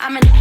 Be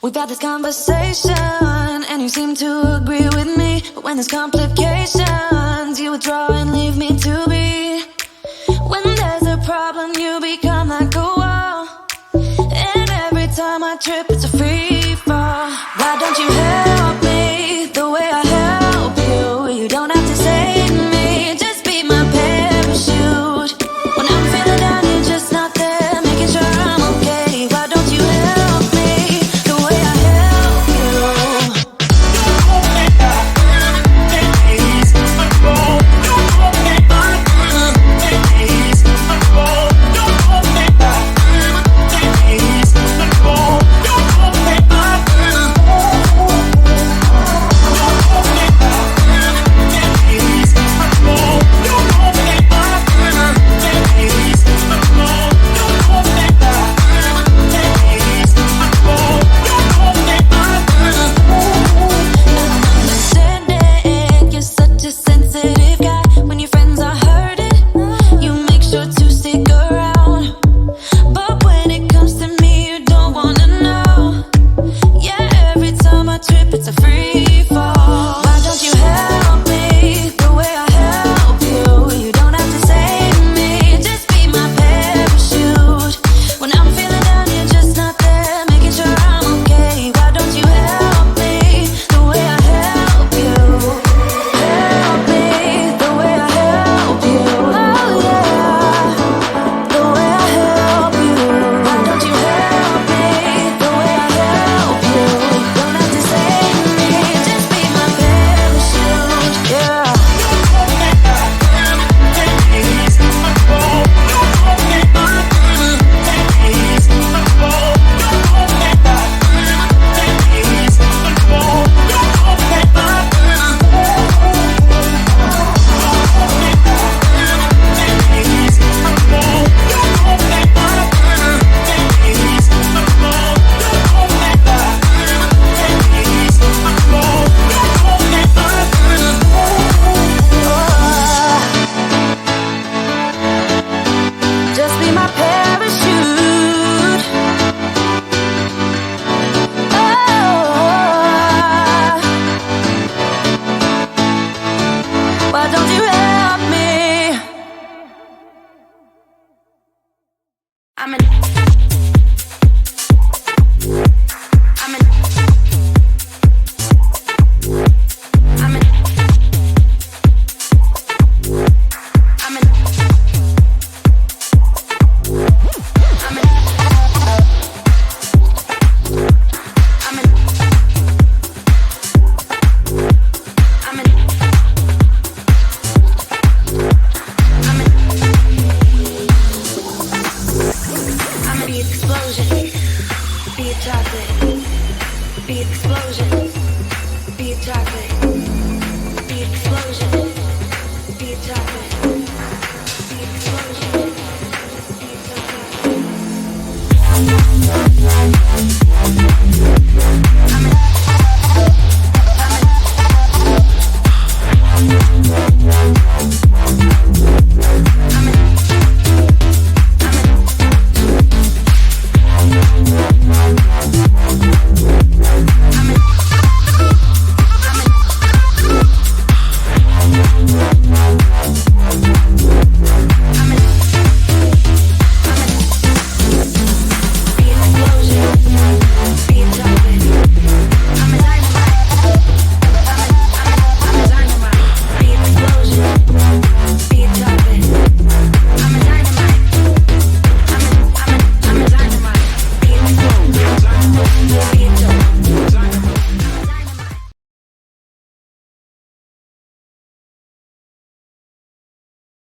We've had this conversation and you seem to agree with me, but when there's complications, you withdraw and leave me to be. When there's a problem, you become like a wall, and every time I trip, it's a free fall. Why don't you help me the way I help you? You don't have to save me, just be my parachute. When I'm feeling down, you're just not there, making sure I'm okay. Why don't you help me the way I help you? It's a free fall. Why don't you help me the way I help you? You don't have to save me, just be my parachute. When I'm feeling down, you're just not there, making sure I'm okay. Why don't you help me the way I help you? Help me the way I help you. Oh yeah, the way I help you. Why don't you help me the way I help you? You don't have to save me, just be my parachute, yeah. Just be my parachute. Oh, why don't you help me? I'm in. I'm in. I'm in. I'm in. Be explosion, be chocolate, be explosion.